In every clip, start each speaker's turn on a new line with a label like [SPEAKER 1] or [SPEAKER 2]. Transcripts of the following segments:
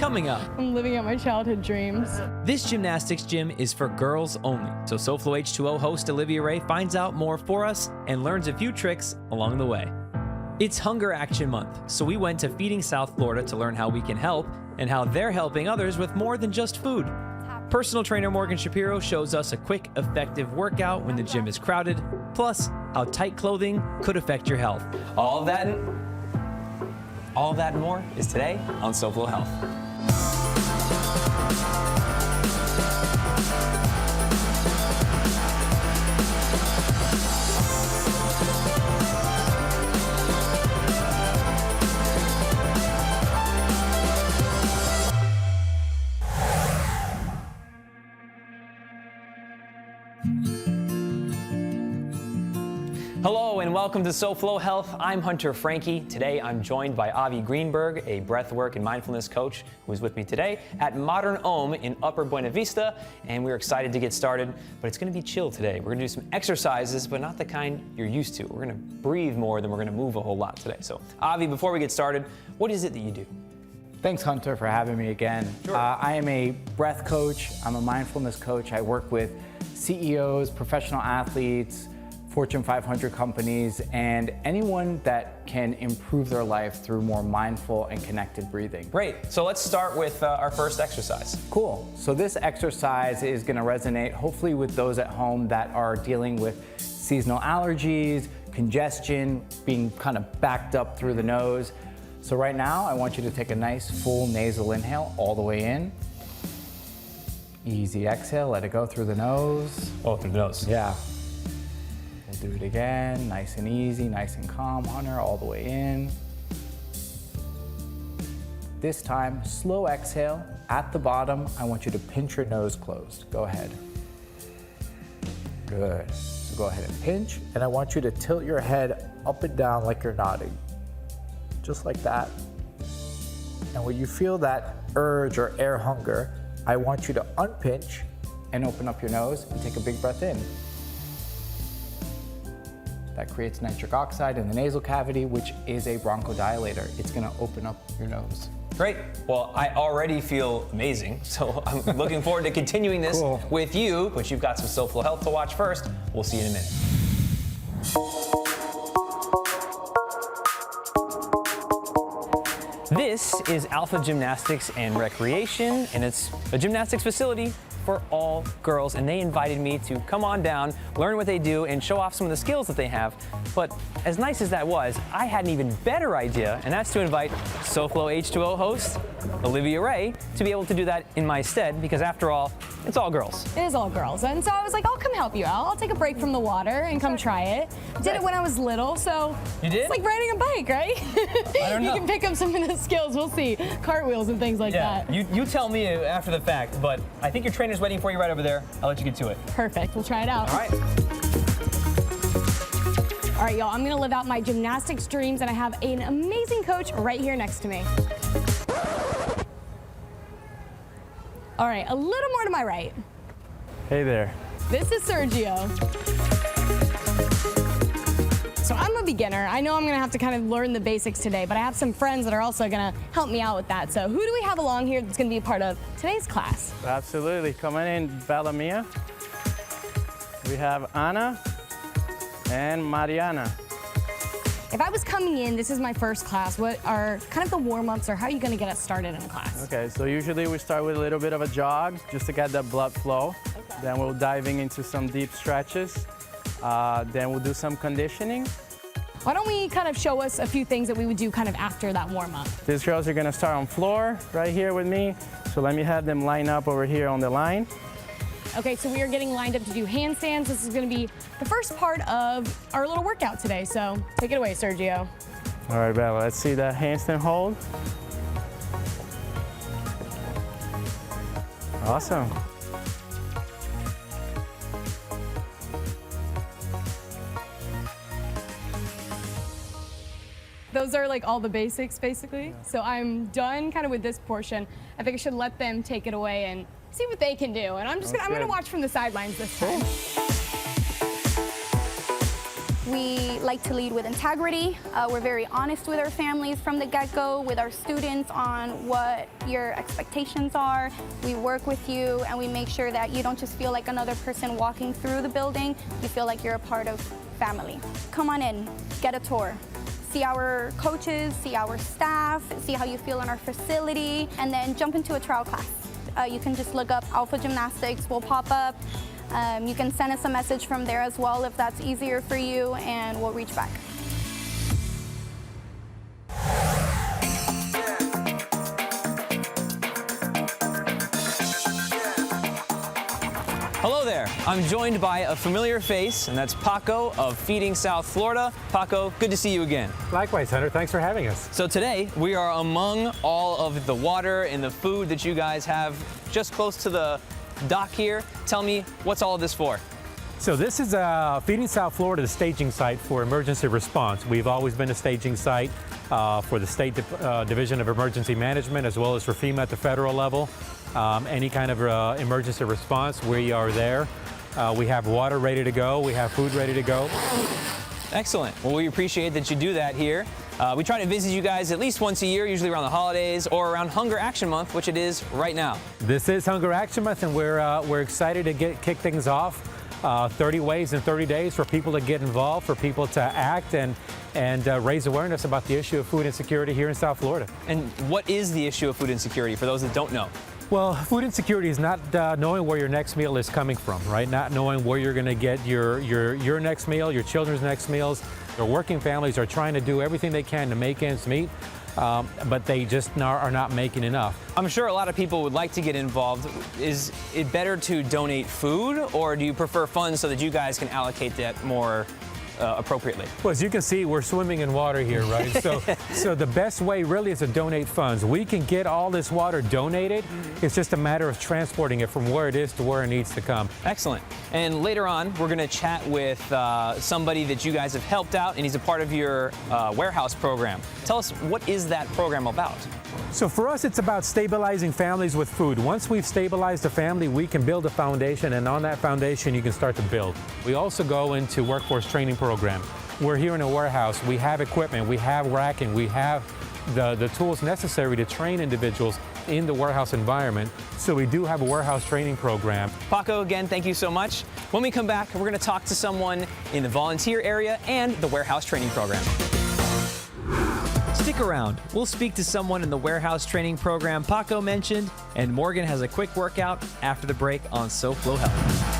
[SPEAKER 1] coming up.
[SPEAKER 2] I'm living out my childhood dreams.
[SPEAKER 1] This gymnastics gym is for girls only, so SoFlo H2O host Olivia Ray finds out more for us and learns a few tricks along the way. It's Hunger Action Month, so we went to Feeding South Florida to learn how we can help and how they're helping others with more than just food. Personal trainer Morgan Shapiro shows us a quick, effective workout when the gym is crowded, plus how tight clothing could affect your health. All of that and more is today on SoFlo Health. Hello and welcome to SoFlo Health. I'm Hunter Frankie. Today I'm joined by Avi Greenberg, a breathwork and mindfulness coach who is with me today at Modern Om in Upper Buena Vista, and we're excited to get started, but it's going to be chill today. We're going to do some exercises, but not the kind you're used to. We're going to breathe more than we're going to move a whole lot today. So Avi, before we get started, what is it that you do?
[SPEAKER 3] Thanks, Hunter, for having me again.
[SPEAKER 1] Sure.
[SPEAKER 3] I am a breath coach. I'm a mindfulness coach. I work with CEOs, professional athletes, Fortune 500 companies, and anyone that can improve their life through more mindful and connected breathing.
[SPEAKER 1] Great. So let's start with our first exercise.
[SPEAKER 3] Cool. So this exercise is going to resonate hopefully with those at home that are dealing with seasonal allergies, congestion, being kind of backed up through the nose. So right now, I want you to take a nice full nasal inhale all the way in. Easy exhale, let it go through the nose.
[SPEAKER 1] Oh, through the nose.
[SPEAKER 3] Yeah. We'll do it again, nice and easy, nice and calm, Hunter, all the way in. This time, slow exhale. At the bottom, I want you to pinch your nose closed. Go ahead. Good. So go ahead and pinch, and I want you to tilt your head up and down like you're nodding. Just like that. And when you feel that urge or air hunger, I want you to unpinch and open up your nose and take a big breath in. That creates nitric oxide in the nasal cavity, which is a bronchodilator. It's gonna open up your nose.
[SPEAKER 1] Great. Well, I already feel amazing, so I'm looking forward to continuing this with you, but you've got some SoFlo Health to watch first. We'll see you in a minute. This is Alpha Gymnastics and Recreation, and it's a gymnastics facility for all girls, and they invited me to come on down, learn what they do, and show off some of the skills that they have. But as nice as that was, I had an even better idea, and that's to invite SoFlo H2O host Olivia Ray to be able to do that in my stead, because after all, it's all girls.
[SPEAKER 2] It is all girls. And so I was like, I'll come help you out. I'll take a break from the water and come try it. Did it when I was little, so
[SPEAKER 1] you did?
[SPEAKER 2] It's like riding a bike, right?
[SPEAKER 1] I don't know.
[SPEAKER 2] You can pick up some of the skills. We'll see. Cartwheels and things like that.
[SPEAKER 1] You tell me after the fact, but I think your trainer's waiting for you right over there. I'll let you get to it.
[SPEAKER 2] Perfect. We'll try it out.
[SPEAKER 1] All right.
[SPEAKER 2] All right, y'all. I'm going to live out my gymnastics dreams, and I have an amazing coach right here next to me. All right, a little more to my right.
[SPEAKER 3] Hey there.
[SPEAKER 2] This is Sergio. So I'm a beginner. I know I'm gonna have to kind of learn the basics today, but I have some friends that are also gonna help me out with that. So who do we have along here that's gonna be a part of today's class?
[SPEAKER 4] Absolutely. Coming in, Bella Mia. We have Anna and Mariana.
[SPEAKER 2] If I was coming in, this is my first class, what are kind of the warm-ups, or how are you gonna get us started in class?
[SPEAKER 4] Okay, so usually we start with a little bit of a jog just to get the blood flow.
[SPEAKER 2] Okay.
[SPEAKER 4] Then we'll diving into some deep stretches. Then we'll do some conditioning.
[SPEAKER 2] Why don't we kind of show us a few things that we would do kind of after that warm-up?
[SPEAKER 4] These girls are gonna start on floor right here with me. So let me have them line up over here on the line.
[SPEAKER 2] Okay, so we are getting lined up to do handstands. This is gonna be the first part of our little workout today, so take it away, Sergio.
[SPEAKER 4] All right, Bella, let's see that handstand hold. Awesome.
[SPEAKER 2] Those are like all the basics, basically. Yeah. So I'm done kind of with this portion. I think I should let them take it away and see what they can do. And I'm just gonna watch from the sidelines this time. We like
[SPEAKER 5] like to lead with integrity. We're very honest with our families from the get-go, with our students on what your expectations are. We work with you and we make sure that you don't just feel like another person walking through the building, you feel like you're a part of family. Come on in, get a tour. See our coaches, see our staff, see how you feel in our facility, and then jump into a trial class. You can just look up Alpha Gymnastics, will pop up. You can send us a message from there as well if that's easier for you, and we'll reach back.
[SPEAKER 1] Hello there. I'm joined by a familiar face, and that's Paco of Feeding South Florida. Paco, good to see you again.
[SPEAKER 6] Likewise, Hunter. Thanks for having us.
[SPEAKER 1] So today, we are among all of the water and the food that you guys have just close to the dock here. Tell me, what's all of this for?
[SPEAKER 6] So this is Feeding South Florida, the staging site for emergency response. We've always been a staging site for the State Division of Emergency Management, as well as for FEMA at the federal level. Any kind of emergency response, we are there. We have water ready to go. We have food ready to go.
[SPEAKER 1] Excellent. Well, we appreciate that you do that here. We try to visit you guys at least once a year, usually around the holidays or around Hunger Action Month, which it is right now.
[SPEAKER 6] This is Hunger Action Month, and we're excited to kick things off. 30 ways in 30 days for people to get involved, for people to act and raise awareness about the issue of food insecurity here in South Florida.
[SPEAKER 1] And what is the issue of food insecurity for those that don't know?
[SPEAKER 6] Well, food insecurity is not knowing where your next meal is coming from, right? Not knowing where you're going to get your next meal, your children's next meals. Your working families are trying to do everything they can to make ends meet, but they just are not making enough.
[SPEAKER 1] I'm sure a lot of people would like to get involved. Is it better to donate food, or do you prefer funds so that you guys can allocate that more appropriately?
[SPEAKER 6] Well, as you can see, we're swimming in water here, right? So the best way really is to donate funds. We can get all this water donated. It's just a matter of transporting it from where it is to where it needs to come.
[SPEAKER 1] Excellent. And later on, we're going to chat with somebody that you guys have helped out, and he's a part of your warehouse program. Tell us, what is that program about?
[SPEAKER 6] So for us, it's about stabilizing families with food. Once we've stabilized a family, we can build a foundation, and on that foundation, you can start to build. We also go into workforce training program. We're here in a warehouse. We have equipment, we have racking, we have the tools necessary to train individuals in the warehouse environment. So we do have a warehouse training program.
[SPEAKER 1] Paco, again, thank you so much. When we come back, we're going to talk to someone in the volunteer area and the warehouse training program. Stick around. We'll speak to someone in the warehouse training program Paco mentioned, and Morgan has a quick workout after the break on SoFlo Health.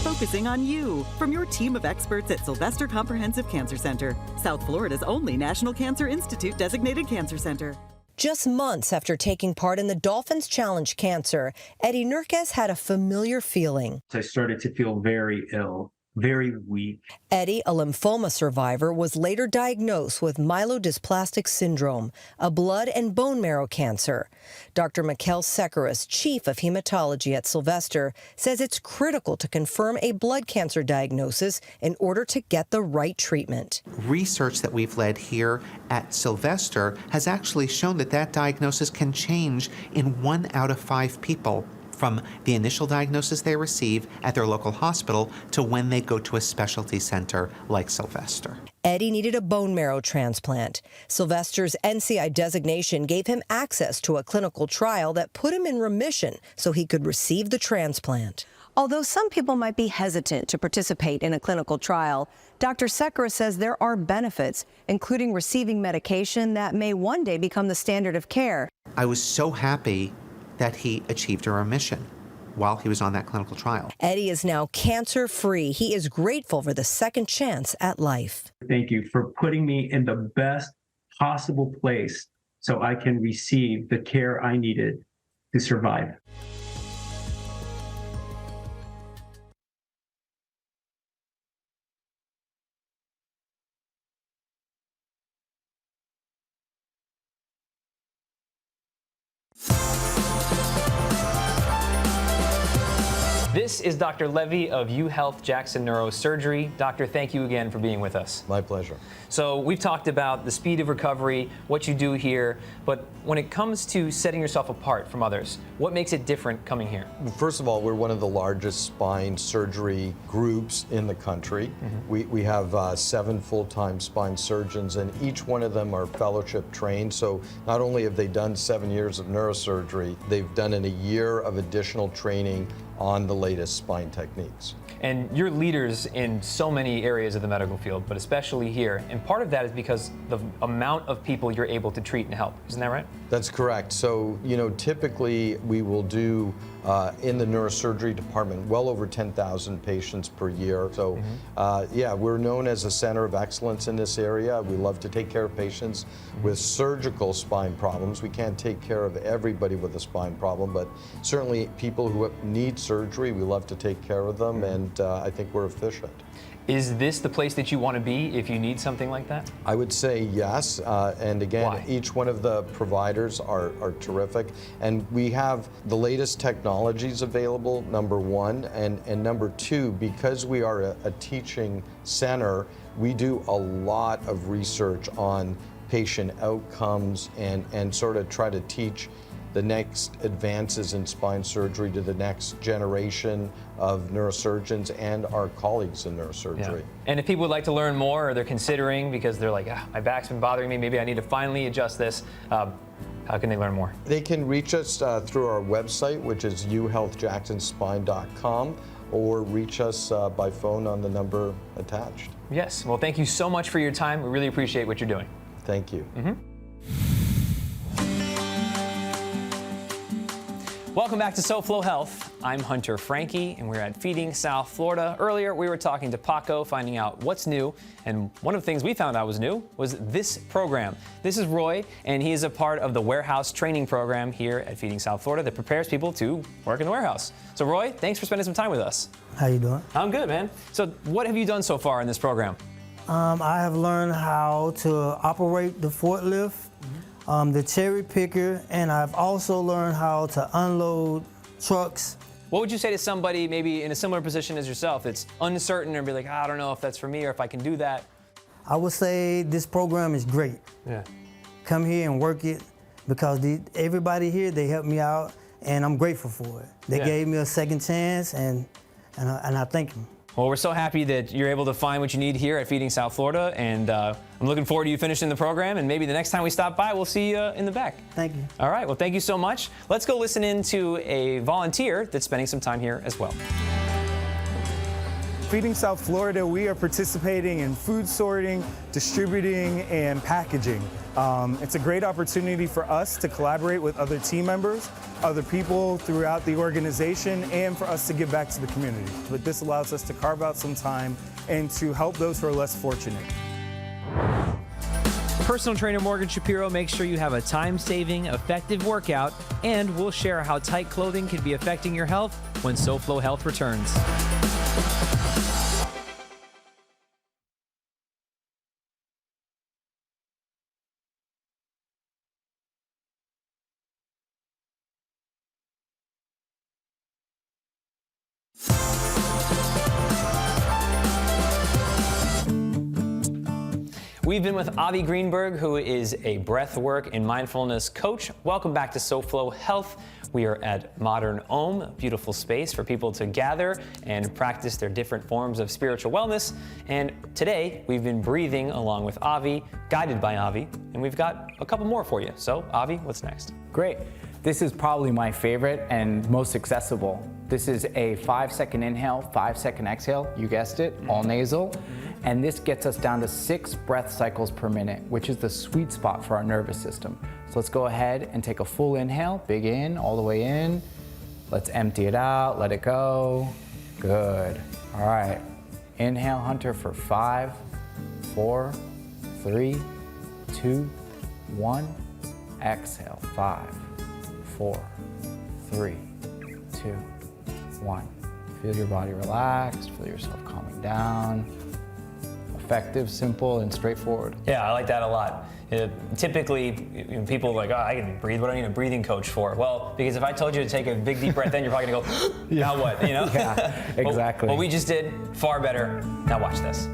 [SPEAKER 7] Focusing on you from your team of experts at Sylvester Comprehensive Cancer Center, South Florida's only National Cancer Institute designated cancer center.
[SPEAKER 8] Just months after taking part in the Dolphins Challenge Cancer, Eddie Nurquez had a familiar feeling.
[SPEAKER 9] I started to feel very ill, very weak.
[SPEAKER 8] Eddie, a lymphoma survivor, was later diagnosed with myelodysplastic syndrome, a blood and bone marrow cancer. Dr. Mikkel Sekaris, chief of hematology at Sylvester, says it's critical to confirm a blood cancer diagnosis in order to get the right treatment.
[SPEAKER 10] Research that we've led here at Sylvester has actually shown that that diagnosis can change in 1 out of 5 people, from the initial diagnosis they receive at their local hospital to when they go to a specialty center like Sylvester.
[SPEAKER 8] Eddie needed a bone marrow transplant. Sylvester's NCI designation gave him access to a clinical trial that put him in remission so he could receive the transplant.
[SPEAKER 11] Although some people might be hesitant to participate in a clinical trial, Dr. Sekaris says there are benefits, including receiving medication that may one day become the standard of care.
[SPEAKER 10] I was so happy that he achieved a remission while he was on that clinical trial.
[SPEAKER 8] Eddie is now cancer-free. He is grateful for the second chance at life.
[SPEAKER 9] Thank you for putting me in the best possible place so I can receive the care I needed to survive.
[SPEAKER 1] This is Dr. Levy of UHealth Jackson Neurosurgery. Doctor, thank you again for being with us.
[SPEAKER 12] My pleasure.
[SPEAKER 1] So we've talked about the speed of recovery, what you do here, but when it comes to setting yourself apart from others, what makes it different coming here?
[SPEAKER 12] First of all, we're one of the largest spine surgery groups in the country. We have 7 full-time spine surgeons, and each one of them are fellowship trained. So not only have they done 7 years of neurosurgery, they've done in a year of additional training on the latest spine techniques.
[SPEAKER 1] And you're leaders in so many areas of the medical field, but especially here. And part of that is because the amount of people you're able to treat and help. Isn't that right?
[SPEAKER 12] That's correct. So, typically we will do in the neurosurgery department well over 10,000 patients per year. So, yeah, we're known as a center of excellence in this area. We love to take care of patients with surgical spine problems. We can't take care of everybody with a spine problem, but certainly people who need surgery, we love to take care of them, and I think we're efficient.
[SPEAKER 1] Is this the place that you want to be if you need something like that?
[SPEAKER 12] I would say yes, and again,
[SPEAKER 1] Why?
[SPEAKER 12] each one of the providers are terrific, and we have the latest technologies available, number one, and number two, because we are a teaching center, we do a lot of research on patient outcomes and sort of try to teach the next advances in spine surgery to the next generation of neurosurgeons and our colleagues in neurosurgery.
[SPEAKER 1] Yeah. And if people would like to learn more, or they're considering because they're like, my back's been bothering me, maybe I need to finally adjust this, how can they learn more?
[SPEAKER 12] They can reach us through our website, which is uhealthjacksonspine.com, or reach us by phone on the number attached.
[SPEAKER 1] Yes. Well, thank you so much for your time. We really appreciate what you're doing.
[SPEAKER 12] Thank you.
[SPEAKER 1] Welcome back to SoFlo Health. I'm Hunter Frankie, and we're at Feeding South Florida. Earlier, we were talking to Paco, finding out what's new, and one of the things we found out was new was this program. This is Roy, and he is a part of the warehouse training program here at Feeding South Florida that prepares people to work in the warehouse. So Roy, thanks for spending some time with us.
[SPEAKER 13] How you doing?
[SPEAKER 1] I'm good, man. So what have you done so far in this program?
[SPEAKER 13] I have learned how to operate the forklift, the cherry picker, and I've also learned how to unload trucks.
[SPEAKER 1] What would you say to somebody maybe in a similar position as yourself that's uncertain or be like, I don't know if that's for me or if I can do that?
[SPEAKER 13] I would say this program is great.
[SPEAKER 1] Yeah.
[SPEAKER 13] Come here and work it because everybody here, they helped me out and I'm grateful for it. They gave me a second chance and I thank them.
[SPEAKER 1] Well, we're so happy that you're able to find what you need here at Feeding South Florida, and I'm looking forward to you finishing the program, and maybe the next time we stop by, we'll see you in the back.
[SPEAKER 13] Thank you.
[SPEAKER 1] All right, well, thank you so much. Let's go listen in to a volunteer that's spending some time here as well.
[SPEAKER 14] Feeding South Florida, we are participating in food sorting, distributing, and packaging. It's a great opportunity for us to collaborate with other team members, other people throughout the organization, and for us to give back to the community. But this allows us to carve out some time and to help those who are less fortunate.
[SPEAKER 1] Personal trainer Morgan Shapiro makes sure you have a time-saving, effective workout, and we'll share how tight clothing can be affecting your health when SoFlo Health returns. We've been with Avi Greenberg, who is a breathwork and mindfulness coach. Welcome back to SoFlo Health. We are at Modern Om, a beautiful space for people to gather and practice their different forms of spiritual wellness. And today, we've been breathing along with Avi, guided by Avi, and we've got a couple more for you. So, Avi, what's next?
[SPEAKER 15] Great. This is probably my favorite and most accessible. This is a 5-second inhale, 5-second exhale. You guessed it, all nasal. And this gets us down to 6 breath cycles per minute, which is the sweet spot for our nervous system. So let's go ahead and take a full inhale, big in, all the way in. Let's empty it out, let it go. Good. All right. Inhale, Hunter, for 5, 4, 3, 2, 1. Exhale, 5, 4, 3, 2, 1. Feel your body relaxed, feel yourself calming down. effective, simple, and straightforward.
[SPEAKER 1] Yeah, I like that a lot. Typically, people are like, oh, I can breathe. What do I need a breathing coach for? Well, because if I told you to take a big deep breath in, you're probably gonna go, now what? You know?
[SPEAKER 15] Yeah, exactly.
[SPEAKER 1] What we just did, far better. Now watch this.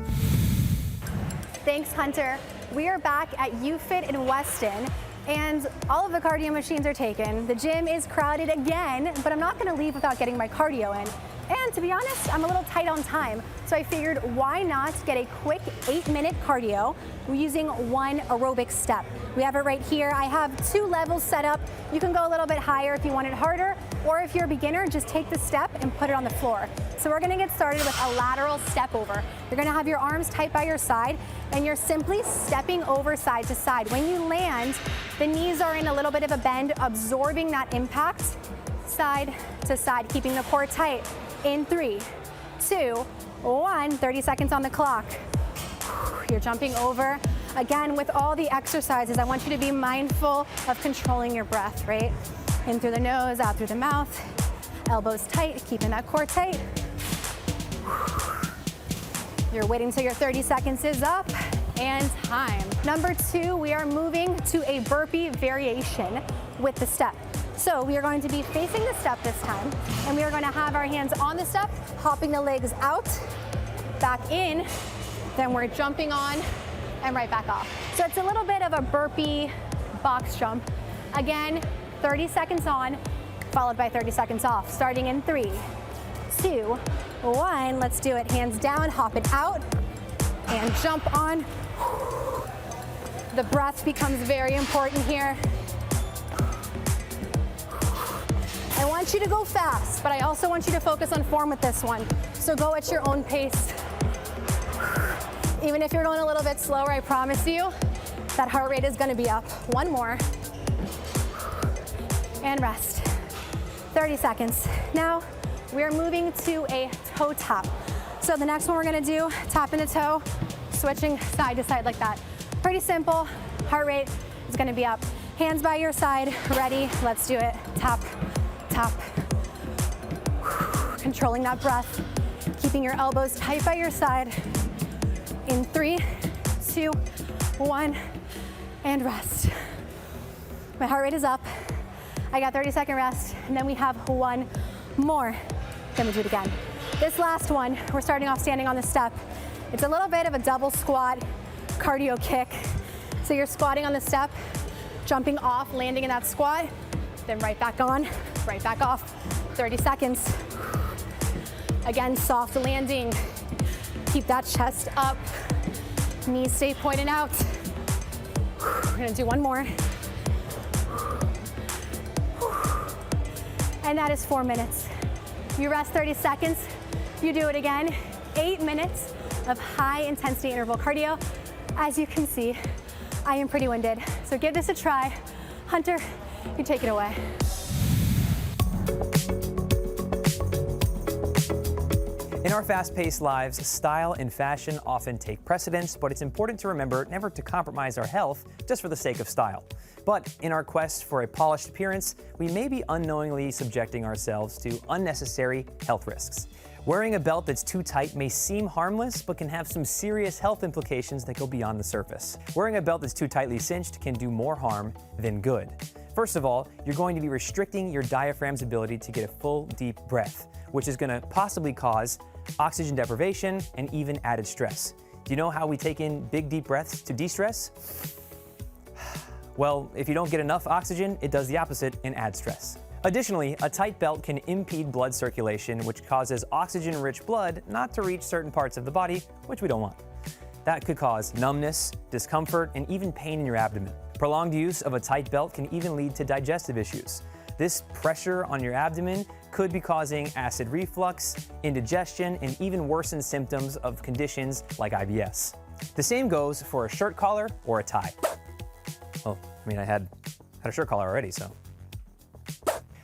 [SPEAKER 16] Thanks, Hunter. We are back at UFit in Weston, and all of the cardio machines are taken. The gym is crowded again, but I'm not gonna leave without getting my cardio in. And to be honest, I'm a little tight on time, so I figured why not get a quick 8-minute cardio using one aerobic step. We have it right here. I have 2 levels set up. You can go a little bit higher if you want it harder, or if you're a beginner, just take the step and put it on the floor. So we're gonna get started with a lateral step over. You're gonna have your arms tight by your side, and you're simply stepping over side to side. When you land, the knees are in a little bit of a bend, absorbing that impact side to side, keeping the core tight. In 3, 2, 1, 30 seconds on the clock. You're jumping over. Again, with all the exercises, I want you to be mindful of controlling your breath, right? In through the nose, out through the mouth. Elbows tight, keeping that core tight. You're waiting till your 30 seconds is up, and time. Number 2, we are moving to a burpee variation with the step. So we are going to be facing the step this time, and we are going to have our hands on the step, hopping the legs out, back in, then we're jumping on, and right back off. So it's a little bit of a burpee box jump. Again, 30 seconds on, followed by 30 seconds off, starting in 3, 2, 1. Let's do it. Hands down, hop it out, and jump on. The breath becomes very important here. I want you to go fast, but I also want you to focus on form with this one. So go at your own pace. Even if you're going a little bit slower, I promise you, that heart rate is gonna be up. One more. And rest. 30 seconds. Now, we're moving to a toe tap. So the next one we're gonna do, tap in the toe, switching side to side like that. Pretty simple. Heart rate is gonna be up. Hands by your side, ready, let's do it. Tap. Tap. Controlling that breath, keeping your elbows tight by your side. In 3, 2, 1, and rest. My heart rate is up. I got 30-second rest, and then we have one more. Then we do it again. This last one, we're starting off standing on the step. It's a little bit of a double squat cardio kick. So you're squatting on the step, jumping off, landing in that squat, then right back on, right back off, 30 seconds. Again, soft landing. Keep that chest up, knees stay pointed out. We're gonna do one more. And that is 4 minutes. You rest 30 seconds, you do it again. 8 minutes of high intensity interval cardio. As you can see, I am pretty winded, so give this a try. Hunter, you take it away.
[SPEAKER 1] In our fast-paced lives, style and fashion often take precedence, but it's important to remember never to compromise our health just for the sake of style. But in our quest for a polished appearance, we may be unknowingly subjecting ourselves to unnecessary health risks. Wearing a belt that's too tight may seem harmless, but can have some serious health implications that go beyond the surface. Wearing a belt that's too tightly cinched can do more harm than good. First of all, you're going to be restricting your diaphragm's ability to get a full, deep breath, which is going to possibly cause oxygen deprivation and even added stress. Do you know how we take in big, deep breaths to de-stress? Well, if you don't get enough oxygen, it does the opposite and adds stress. Additionally, a tight belt can impede blood circulation, which causes oxygen-rich blood not to reach certain parts of the body, which we don't want. That could cause numbness, discomfort, and even pain in your abdomen. Prolonged use of a tight belt can even lead to digestive issues. This pressure on your abdomen could be causing acid reflux, indigestion, and even worsened symptoms of conditions like IBS. The same goes for a shirt collar or a tie. Well, I mean, I had a shirt collar already, so.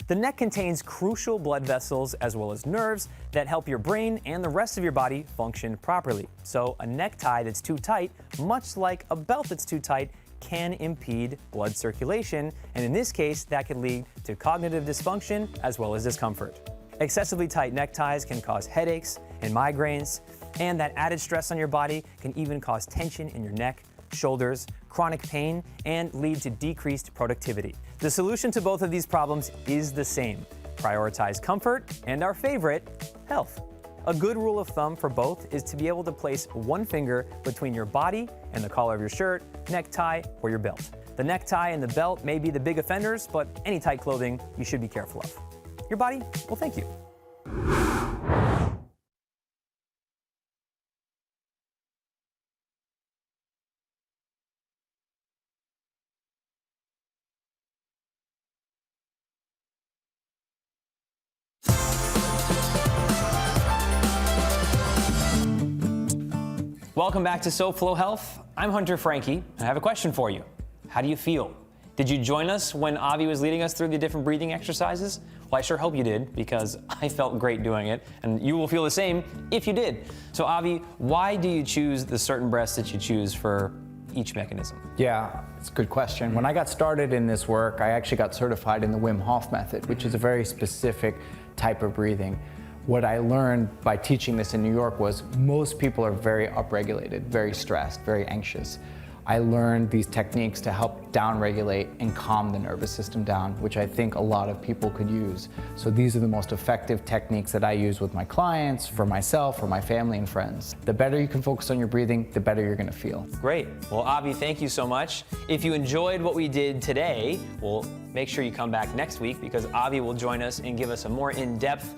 [SPEAKER 1] The neck contains crucial blood vessels as well as nerves that help your brain and the rest of your body function properly. So a necktie that's too tight, much like a belt that's too tight, can impede blood circulation, and in this case, that can lead to cognitive dysfunction as well as discomfort. Excessively tight neckties can cause headaches and migraines, And that added stress on your body can even cause tension in your neck, shoulders, chronic pain, and lead to decreased productivity. The solution to both of these problems is the same: prioritize comfort and our favorite, health. A good rule of thumb for both is to be able to place one finger between your body and the collar of your shirt, necktie, or your belt. The necktie and the belt may be the big offenders, but any tight clothing you should be careful of. Your body will thank you. Welcome back to SoFlo Health. I'm Hunter Frankie, and I have a question for you. How do you feel? Did you join us when Avi was leading us through the different breathing exercises? Well, I sure hope you did, because I felt great doing it, and you will feel the same if you did. So Avi, why do you choose the certain breaths that you choose for each mechanism?
[SPEAKER 15] Yeah, it's a good question. When I got started in this work, I actually got certified in the Wim Hof method, which is a very specific type of breathing. What I learned by teaching this in New York was most people are very upregulated, very stressed, very anxious. I learned these techniques to help downregulate and calm the nervous system down, which I think a lot of people could use. So these are the most effective techniques that I use with my clients, for myself, for my family and friends. The better you can focus on your breathing, the better you're gonna feel.
[SPEAKER 1] Great. Well, Avi, thank you so much. If you enjoyed what we did today, well, make sure you come back next week, because Avi will join us and give us a more in-depth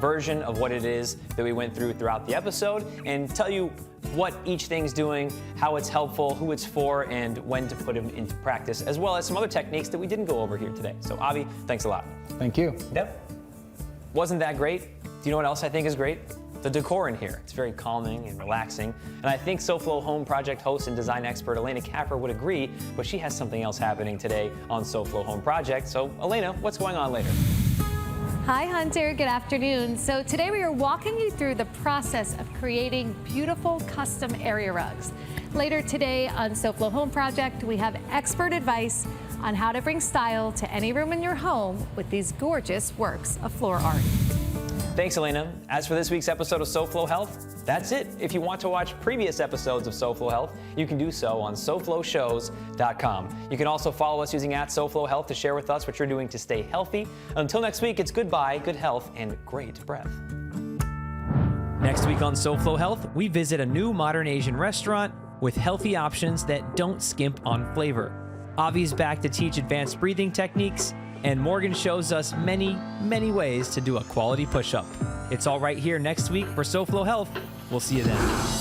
[SPEAKER 1] version of what it is that we went through throughout the episode, and tell you what each thing's doing, how it's helpful, who it's for, and when to put them into practice, as well as some other techniques that we didn't go over here today. So Avi, thanks a lot.
[SPEAKER 15] Thank you.
[SPEAKER 1] Yep. Wasn't that great? Do you know what else I think is great? The decor in here. It's very calming and relaxing. And I think SoFlo Home Project host and design expert Elena Capper would agree, but she has something else happening today on SoFlo Home Project. So Elena, what's going on later?
[SPEAKER 17] Hi Hunter, good afternoon. So today we are walking you through the process of creating beautiful custom area rugs. Later today on SoFlo Home Project, we have expert advice on how to bring style to any room in your home with these gorgeous works of floor art.
[SPEAKER 1] Thanks, Elena. As for this week's episode of SoFlo Health, that's it. If you want to watch previous episodes of SoFlo Health, you can do so on SoFloShows.com. You can also follow us using @SoFlo Health to share with us what you're doing to stay healthy. Until next week, it's goodbye, good health, and great breath. Next week on SoFlo Health, we visit a new modern Asian restaurant with healthy options that don't skimp on flavor. Avi's back to teach advanced breathing techniques, and Morgan shows us many, many ways to do a quality push-up. It's all right here next week for SoFlo Health. We'll see you then.